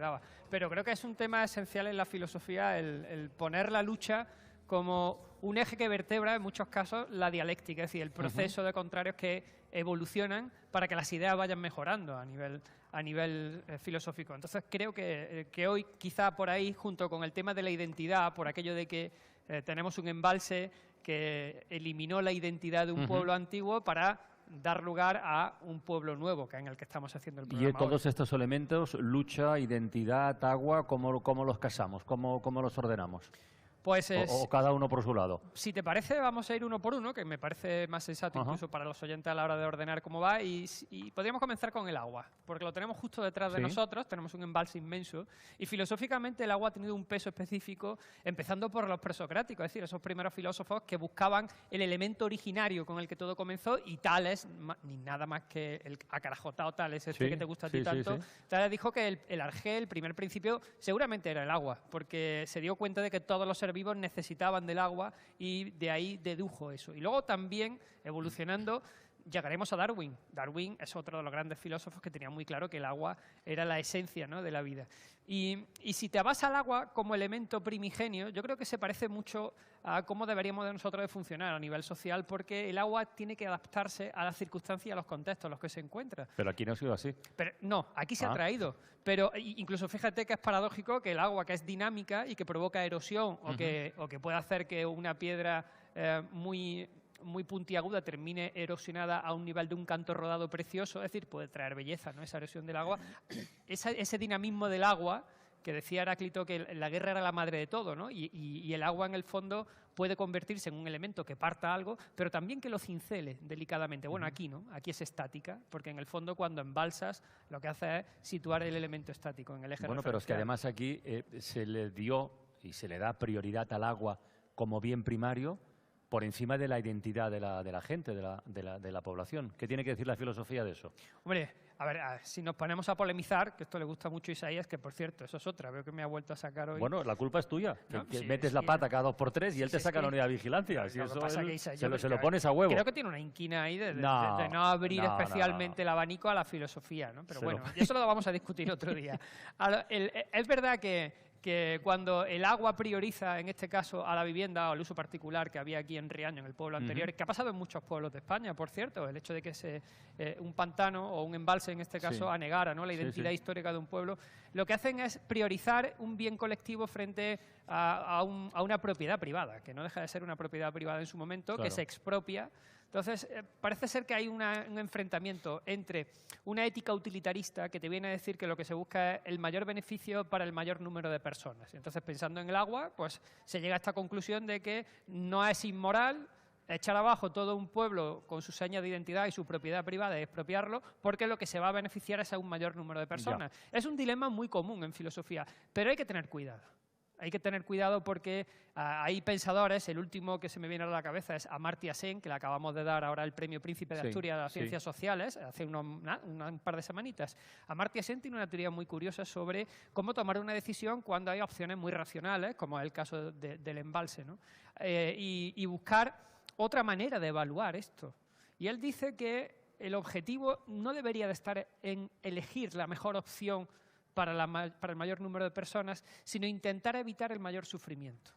daba. Pero creo que es un tema esencial en la filosofía el poner la lucha como un eje que vertebra, en muchos casos, la dialéctica, es decir, el proceso de contrarios que evolucionan para que las ideas vayan mejorando a nivel filosófico. Entonces, creo que hoy, quizá por ahí, junto con el tema de la identidad, por aquello de que tenemos un embalse que eliminó la identidad de un pueblo antiguo para dar lugar a un pueblo nuevo, que es en el que estamos haciendo el programa. Y todos estos elementos, lucha, identidad, agua, ¿cómo los casamos? ¿Cómo los ordenamos? Pues o cada uno por su lado. Si te parece, vamos a ir uno por uno, que me parece más sensato incluso para los oyentes a la hora de ordenar cómo va, y podríamos comenzar con el agua, porque lo tenemos justo detrás de nosotros, tenemos un embalse inmenso, y filosóficamente el agua ha tenido un peso específico, empezando por los presocráticos, es decir, esos primeros filósofos que buscaban el elemento originario con el que todo comenzó, y Tales, ni nada más que el acarajotado Tales, que te gusta a ti tanto, Tales dijo que el arjé, el primer principio, seguramente era el agua, porque se dio cuenta de que todos los seres vivos necesitaban del agua y de ahí dedujo eso. Y luego también, evolucionando, llegaremos a Darwin. Darwin es otro de los grandes filósofos que tenía muy claro que el agua era la esencia, ¿no?, de la vida. Y si te vas al agua como elemento primigenio, yo creo que se parece mucho a cómo deberíamos de nosotros de funcionar a nivel social, porque el agua tiene que adaptarse a las circunstancias y a los contextos en los que se encuentra. Pero aquí no ha sido así. Pero, no, aquí se ha traído. Pero incluso fíjate que es paradójico que el agua, que es dinámica y que provoca erosión o que puede hacer que una piedra muy puntiaguda termine erosionada a un nivel de un canto rodado precioso, es decir, puede traer belleza, ¿no?, esa erosión del agua. Ese dinamismo del agua, que decía Heráclito que la guerra era la madre de todo, ¿no? Y el agua, en el fondo, puede convertirse en un elemento que parta algo, pero también que lo cincele delicadamente. Bueno, aquí no, aquí es estática, porque en el fondo, cuando embalsas, lo que hace es situar el elemento estático en el eje referencial. Bueno, pero es que además aquí se le dio y se le da prioridad al agua como bien primario por encima de la identidad de la gente, de la población. ¿Qué tiene que decir la filosofía de eso? Hombre, a ver, si nos ponemos a polemizar, que esto le gusta mucho a Isaías, que por cierto, eso es otra, veo que me ha vuelto a sacar hoy. Bueno, la culpa es tuya, ¿No? que metes la pata cada 2 por 3 y él te saca la unidad de vigilancia. Si eso se lo pones a huevo. Creo que tiene una inquina ahí de no abrir especialmente el abanico a la filosofía, ¿no? Pero bueno, eso lo vamos a discutir otro día. Es verdad que cuando el agua prioriza, en este caso, a la vivienda o al uso particular que había aquí en Riaño, en el pueblo anterior, que ha pasado en muchos pueblos de España, por cierto, el hecho de que un pantano o un embalse, en este caso, anegara, ¿no?, la identidad histórica de un pueblo, lo que hacen es priorizar un bien colectivo frente a una propiedad privada, que no deja de ser una propiedad privada en su momento, que se expropia. Entonces, parece ser que hay un enfrentamiento entre una ética utilitarista que te viene a decir que lo que se busca es el mayor beneficio para el mayor número de personas. Entonces, pensando en el agua, pues se llega a esta conclusión de que no es inmoral echar abajo todo un pueblo con su seña de identidad y su propiedad privada y expropiarlo, porque lo que se va a beneficiar es a un mayor número de personas. Es un dilema muy común en filosofía, pero hay que tener cuidado. Hay que tener cuidado porque hay pensadores, el último que se me viene a la cabeza es Amartya Sen, que le acabamos de dar ahora el Premio Príncipe de Asturias de las Ciencias Sociales, hace un par de semanitas. Amartya Sen tiene una teoría muy curiosa sobre cómo tomar una decisión cuando hay opciones muy racionales, como es el caso del embalse, ¿no? Y buscar otra manera de evaluar esto. Y él dice que el objetivo no debería de estar en elegir la mejor opción para el mayor número de personas, sino intentar evitar el mayor sufrimiento.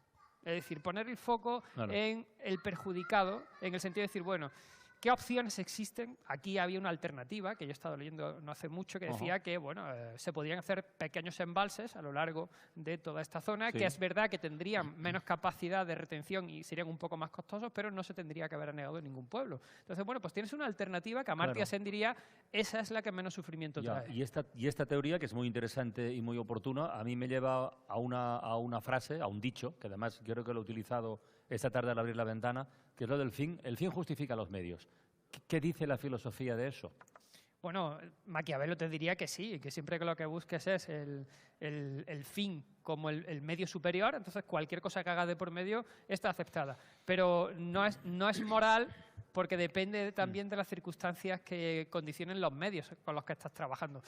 Es decir, poner el foco en el perjudicado, en el sentido de decir, bueno, ¿qué opciones existen? Aquí había una alternativa, que yo he estado leyendo no hace mucho, que decía que bueno, se podrían hacer pequeños embalses a lo largo de toda esta zona, que es verdad que tendrían menos capacidad de retención y serían un poco más costosos, pero no se tendría que haber anegado en ningún pueblo. Entonces, bueno, pues tienes una alternativa que Amartya Sen diría, esa es la que menos sufrimiento trae. Y esta teoría, que es muy interesante y muy oportuna, a mí me lleva a una frase, a un dicho, que además yo creo que lo he utilizado esta tarde al abrir la ventana, que es lo del fin. El fin justifica los medios. ¿Qué dice la filosofía de eso? Bueno, Maquiavelo te diría que sí, que siempre que lo que busques es el fin como el medio superior, entonces cualquier cosa que hagas de por medio está aceptada. Pero no es moral, porque depende también de las circunstancias que condicionen los medios con los que estás trabajando.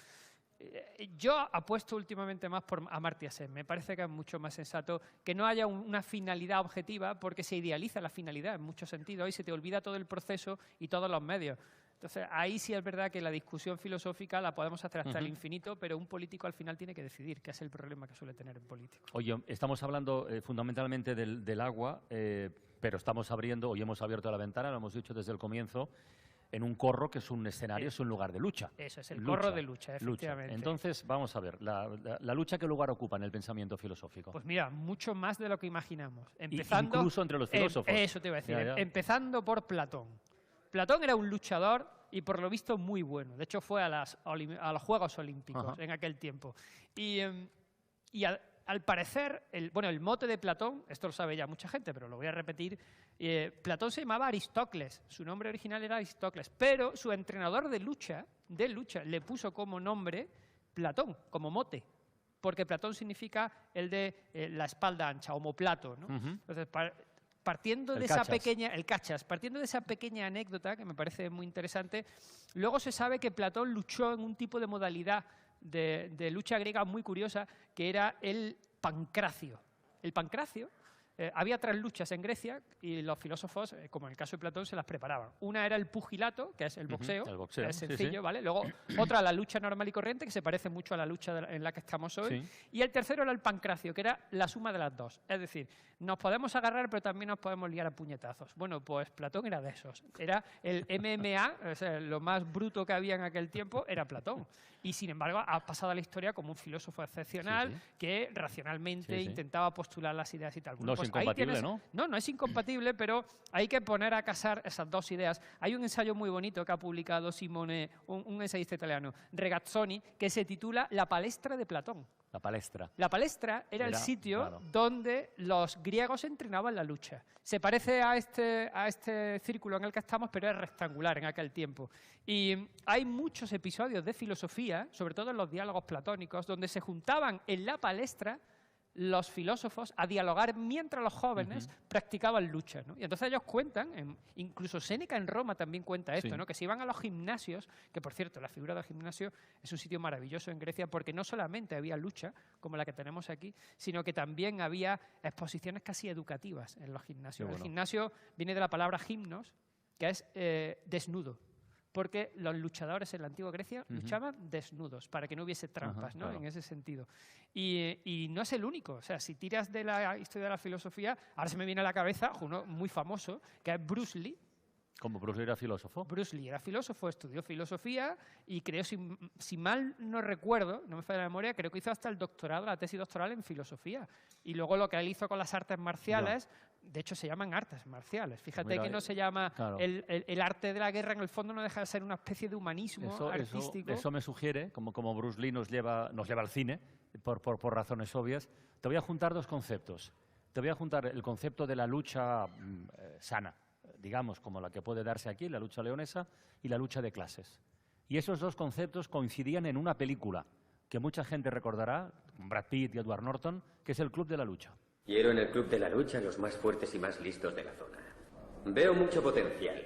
Yo apuesto últimamente más por Amartya Sen. Me parece que es mucho más sensato que no haya una finalidad objetiva, porque se idealiza la finalidad en muchos sentidos y se te olvida todo el proceso y todos los medios. Entonces, ahí sí es verdad que la discusión filosófica la podemos hacer hasta el infinito, pero un político al final tiene que decidir, que es el problema que suele tener el político. Oye, estamos hablando fundamentalmente del agua, pero estamos abriendo, hoy hemos abierto la ventana, lo hemos dicho desde el comienzo, en un corro que es un escenario, es un lugar de lucha. Eso es el corro de lucha, efectivamente. Entonces, vamos a ver, la lucha, ¿qué lugar ocupa en el pensamiento filosófico? Pues mira, mucho más de lo que imaginamos. Empezando, incluso entre los filósofos. Eso te iba a decir, Ya. empezando por Platón. Platón era un luchador y por lo visto muy bueno. De hecho, fue a los Juegos Olímpicos en aquel tiempo. Y al parecer, el mote de Platón, esto lo sabe ya mucha gente, pero lo voy a repetir, Platón se llamaba Aristócles, su nombre original era Aristócles, pero su entrenador de lucha le puso como nombre Platón, como mote, porque Platón significa el de la espalda ancha, homoplato, ¿no? Entonces, partiendo de esa pequeña anécdota, que me parece muy interesante, luego se sabe que Platón luchó en un tipo de modalidad de lucha griega muy curiosa, que era el pancracio. El pancracio, había 3 luchas en Grecia y los filósofos, como en el caso de Platón, se las preparaban. Una era el pugilato, que es el boxeo, que es sencillo, ¿vale? Luego otra, la lucha normal y corriente, que se parece mucho a la lucha en la que estamos hoy. Sí. Y el tercero era el pancracio, que era la suma de las dos. Es decir, nos podemos agarrar, pero también nos podemos liar a puñetazos. Bueno, pues Platón era de esos. Era el MMA, o sea, lo más bruto que había en aquel tiempo era Platón. Y sin embargo, ha pasado a la historia como un filósofo excepcional que racionalmente intentaba postular las ideas y tal. Bueno, no es incompatible, ¿no? No es incompatible, pero hay que poner a casar esas dos ideas. Hay un ensayo muy bonito que ha publicado Simone, un ensayista italiano, Regazzoni, que se titula La palestra de Platón. La palestra. La palestra era el sitio donde los griegos entrenaban la lucha. Se parece a este círculo en el que estamos, pero es rectangular en aquel tiempo. Y hay muchos episodios de filosofía, sobre todo en los diálogos platónicos, donde se juntaban en la palestra los filósofos a dialogar mientras los jóvenes practicaban lucha, ¿no? Y entonces ellos cuentan, incluso Séneca en Roma también cuenta esto, ¿no? Que se iban a los gimnasios, que por cierto, la figura del gimnasio es un sitio maravilloso en Grecia porque no solamente había lucha, como la que tenemos aquí, sino que también había exposiciones casi educativas en los gimnasios. El gimnasio viene de la palabra gimnos, que es desnudo, porque los luchadores en la antigua Grecia luchaban desnudos, para que no hubiese trampas, ¿no? En ese sentido. Y no es el único. O sea, si tiras de la historia de la filosofía, ahora se me viene a la cabeza uno muy famoso, que es Bruce Lee. ¿Cómo Bruce Lee era filósofo? Bruce Lee era filósofo, estudió filosofía y creo, si mal no recuerdo, no me falla la memoria, creo que hizo hasta el doctorado, la tesis doctoral en filosofía. Y luego lo que él hizo con las artes marciales, de hecho se llaman artes marciales. Fíjate que no se llama el arte de la guerra, en el fondo no deja de ser una especie de humanismo artístico. Eso me sugiere, como Bruce Lee nos lleva al cine, por razones obvias. Te voy a juntar 2 conceptos. Te voy a juntar el concepto de la lucha sana, digamos, como la que puede darse aquí, la lucha leonesa, y la lucha de clases. Y esos 2 conceptos coincidían en una película que mucha gente recordará, con Brad Pitt y Edward Norton, que es El Club de la Lucha. Quiero en el Club de la Lucha los más fuertes y más listos de la zona. Veo mucho potencial,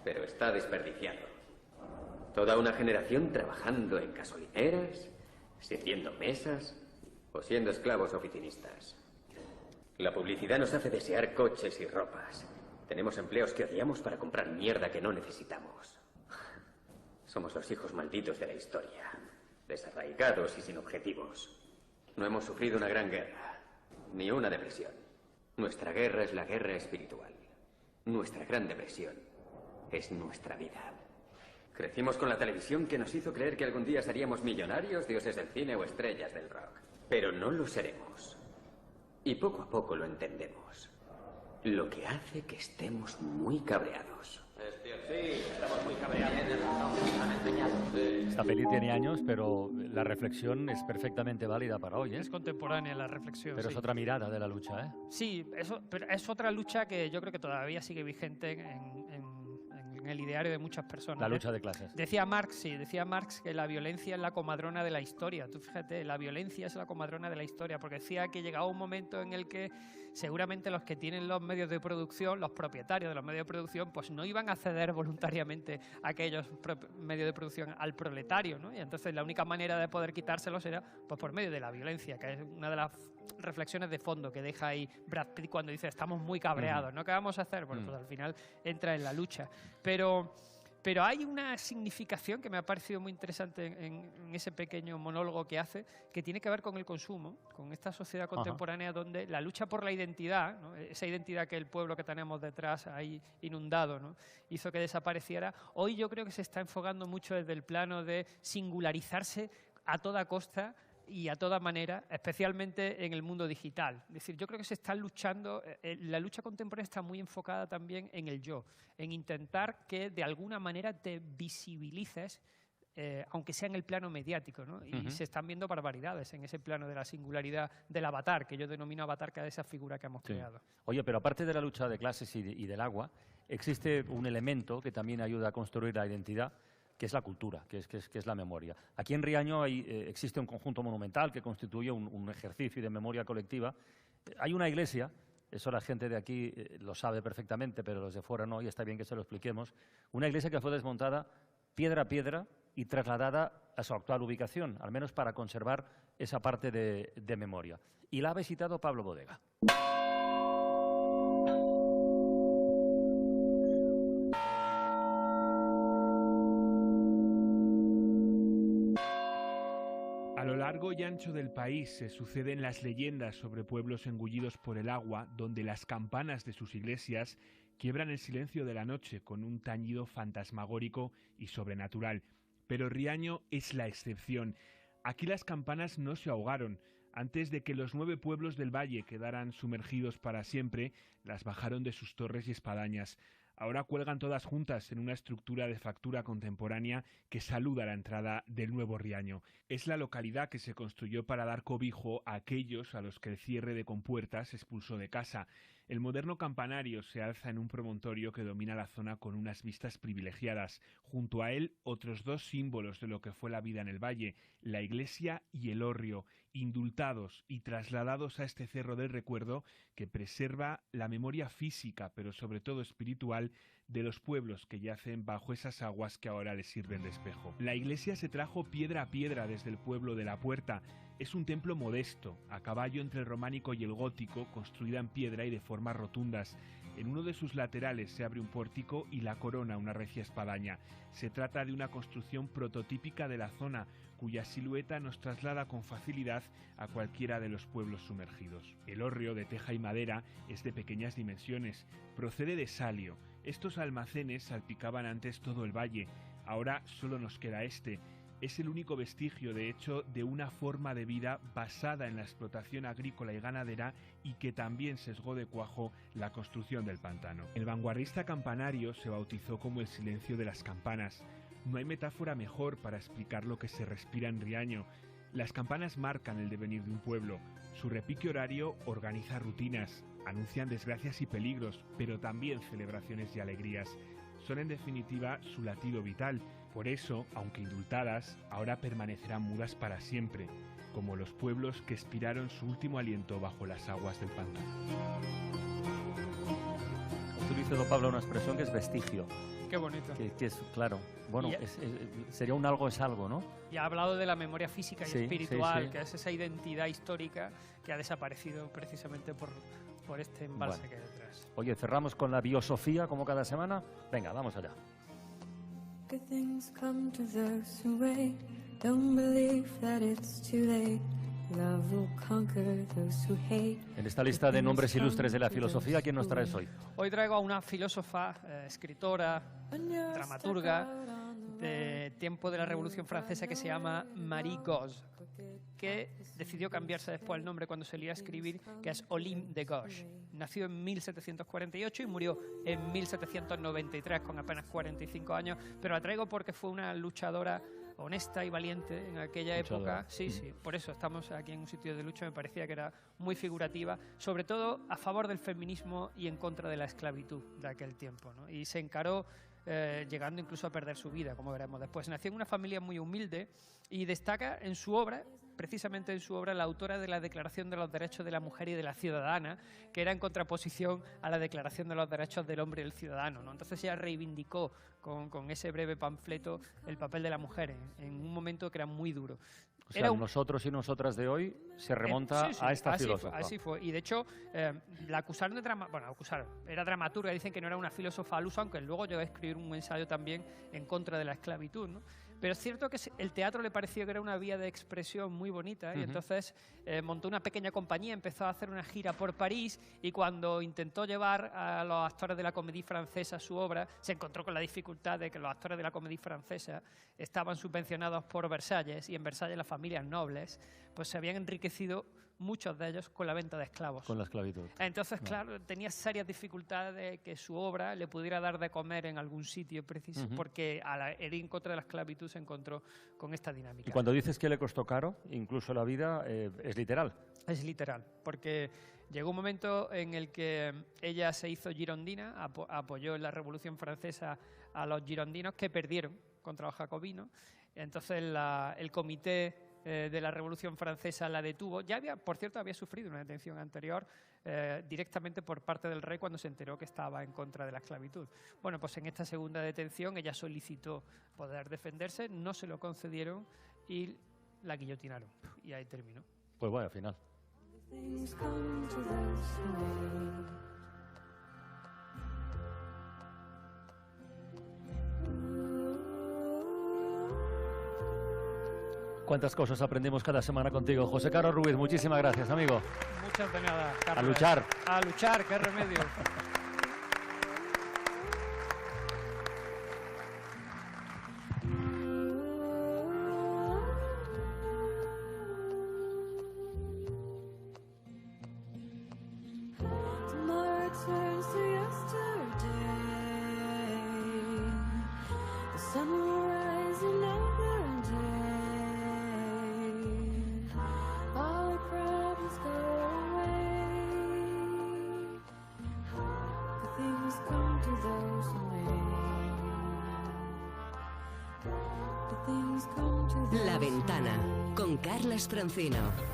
pero está desperdiciado. Toda una generación trabajando en gasolineras, sirviendo mesas o siendo esclavos oficinistas. La publicidad nos hace desear coches y ropas. Tenemos empleos que odiamos para comprar mierda que no necesitamos. Somos los hijos malditos de la historia, desarraigados y sin objetivos. No hemos sufrido una gran guerra, ni una depresión. Nuestra guerra es la guerra espiritual. Nuestra gran depresión es nuestra vida. Crecimos con la televisión que nos hizo creer que algún día seríamos millonarios, dioses del cine o estrellas del rock. Pero no lo seremos. Y poco a poco lo entendemos. Lo que hace que estemos muy cabreados. Sí, estamos muy cabreados. Esta peli tiene años, pero la reflexión es perfectamente válida para hoy, ¿eh? Es contemporánea la reflexión. Pero es otra mirada de la lucha, ¿eh? Sí, pero es otra lucha que yo creo que todavía sigue vigente en el ideario de muchas personas. La lucha de clases. Decía Marx que la violencia es la comadrona de la historia. Tú fíjate, la violencia es la comadrona de la historia, porque decía que llegaba un momento en el que seguramente los que tienen los medios de producción, los propietarios de los medios de producción, pues no iban a ceder voluntariamente a aquellos medios de producción al proletario, ¿no? Y entonces la única manera de poder quitárselos era pues por medio de la violencia, que es una de las reflexiones de fondo que deja ahí Brad Pitt cuando dice estamos muy cabreados, ¿no? ¿Qué vamos a hacer? Bueno, pues al final entra en la lucha. Pero Pero hay una significación que me ha parecido muy interesante en ese pequeño monólogo que hace, que tiene que ver con el consumo, con esta sociedad contemporánea donde la lucha por la identidad, ¿no? Esa identidad que el pueblo que tenemos detrás ahí inundado, ¿no? hizo que desapareciera. Hoy yo creo que se está enfocando mucho desde el plano de singularizarse a toda costa y a toda manera, especialmente en el mundo digital. Es decir, yo creo que se está luchando, la lucha contemporánea está muy enfocada también en el yo, en intentar que de alguna manera te visibilices, aunque sea en el plano mediático, ¿no? Y se están viendo barbaridades en ese plano de la singularidad del avatar, que yo denomino avatar cada esa figura que hemos creado. Oye, pero aparte de la lucha de clases y del agua, existe un elemento que también ayuda a construir la identidad, que es la cultura, que es la memoria. Aquí en Riaño existe un conjunto monumental que constituye un ejercicio de memoria colectiva. Hay una iglesia, eso la gente de aquí lo sabe perfectamente, pero los de fuera no, y está bien que se lo expliquemos. Una iglesia que fue desmontada piedra a piedra y trasladada a su actual ubicación, al menos para conservar esa parte de memoria. Y la ha visitado Pablo Bodega. A lo largo y ancho del país se suceden las leyendas sobre pueblos engullidos por el agua, donde las campanas de sus iglesias quiebran el silencio de la noche con un tañido fantasmagórico y sobrenatural. Pero Riaño es la excepción. Aquí las campanas no se ahogaron. Antes de que los 9 pueblos del valle quedaran sumergidos para siempre, las bajaron de sus torres y espadañas. Ahora cuelgan todas juntas en una estructura de factura contemporánea que saluda la entrada del nuevo Riaño. Es la localidad que se construyó para dar cobijo a aquellos a los que el cierre de compuertas expulsó de casa. El moderno campanario se alza en un promontorio que domina la zona con unas vistas privilegiadas. Junto a él, otros 2 símbolos de lo que fue la vida en el valle, la iglesia y el hórreo, indultados y trasladados a este cerro del recuerdo que preserva la memoria física, pero sobre todo espiritual, de los pueblos que yacen bajo esas aguas que ahora les sirven de espejo. La iglesia se trajo piedra a piedra desde el pueblo de La Puerta. Es un templo modesto, a caballo entre el románico y el gótico, construida en piedra y de formas rotundas. En uno de sus laterales se abre un pórtico y la corona una recia espadaña. Se trata de una construcción prototípica de la zona, cuya silueta nos traslada con facilidad a cualquiera de los pueblos sumergidos. El hórreo, de teja y madera, es de pequeñas dimensiones. Procede de Salio. Estos almacenes salpicaban antes todo el valle. Ahora solo nos queda este. Es el único vestigio, de hecho, de una forma de vida basada en la explotación agrícola y ganadera y que también sesgó de cuajo la construcción del pantano. El vanguardista campanario se bautizó como el silencio de las campanas. No hay metáfora mejor para explicar lo que se respira en Riaño. Las campanas marcan el devenir de un pueblo. Su repique horario organiza rutinas, anuncian desgracias y peligros, pero también celebraciones y alegrías. Son en definitiva su latido vital. Por eso, aunque indultadas, ahora permanecerán mudas para siempre, como los pueblos que expiraron su último aliento bajo las aguas del pantano. Utiliza don Pablo una expresión que es vestigio. Qué bonito. Que es, claro, bueno, sería un algo es algo, ¿no? Y ha hablado de la memoria física y Sí, espiritual, sí. que es esa identidad histórica que ha desaparecido precisamente por este embalse que hay detrás. Oye, cerramos con la biosofía como cada semana. Venga, vamos allá. Good things come to those who wait. Don't believe that it's too late. Love will conquer those who hate. En esta lista de nombres ilustres de la filosofía, ¿quién nos traes hoy? Hoy traigo a una filósofa, escritora, dramaturga de tiempo de la Revolución Francesa que se llama Marie Gauze, que decidió cambiarse después el nombre cuando se le iba a escribir, que es Olympe de Gauche. Nació en 1748 y murió en 1793 con apenas 45 años, pero la traigo porque fue una luchadora honesta y valiente en aquella época. Sí, por eso estamos aquí en un sitio de lucha, me parecía que era muy figurativa, sobre todo a favor del feminismo y en contra de la esclavitud de aquel tiempo, ¿no? Y se encaró llegando incluso a perder su vida, como veremos después. Nació en una familia muy humilde y destaca en su obra, precisamente en su obra, la autora de la Declaración de los Derechos de la Mujer y de la Ciudadana, que era en contraposición a la Declaración de los Derechos del Hombre y del Ciudadano, ¿no? Entonces ella reivindicó con ese breve panfleto el papel de la mujer en un momento que era muy duro. O sea, nosotros y nosotras de hoy se remonta a esta filósofa. Así fue. Y de hecho, la acusaron de era dramaturga, dicen que no era una filósofa al uso, aunque luego llegó a escribir un ensayo también en contra de la esclavitud, ¿no? Pero es cierto que el teatro le pareció que era una vía de expresión muy bonita, y entonces montó una pequeña compañía, empezó a hacer una gira por París, y cuando intentó llevar a los actores de la Comédie Francesa a su obra, se encontró con la dificultad de que los actores de la Comédie Francesa estaban subvencionados por Versalles, y en Versalles las familias nobles pues se habían enriquecido muchos de ellos con la venta de esclavos. Con la esclavitud. Entonces, claro, tenía serias dificultades de que su obra le pudiera dar de comer en algún sitio preciso, porque al ir en contra de la esclavitud se encontró con esta dinámica. Y cuando dices que le costó caro, incluso la vida, es literal. Es literal, porque llegó un momento en el que ella se hizo girondina, apoyó en la Revolución Francesa a los girondinos que perdieron contra los jacobinos. Entonces el comité de la Revolución Francesa la detuvo. Por cierto, había sufrido una detención anterior directamente por parte del rey cuando se enteró que estaba en contra de la esclavitud. Bueno, pues en esta segunda detención ella solicitó poder defenderse, no se lo concedieron y la guillotinaron. Y ahí terminó. Pues bueno, al final. Cuántas cosas aprendemos cada semana contigo. José Carlos Ruiz, muchísimas gracias, amigo. Muchas de nada, Carlos. A luchar. A luchar, qué remedio. La Ventana, con Carlas Francino.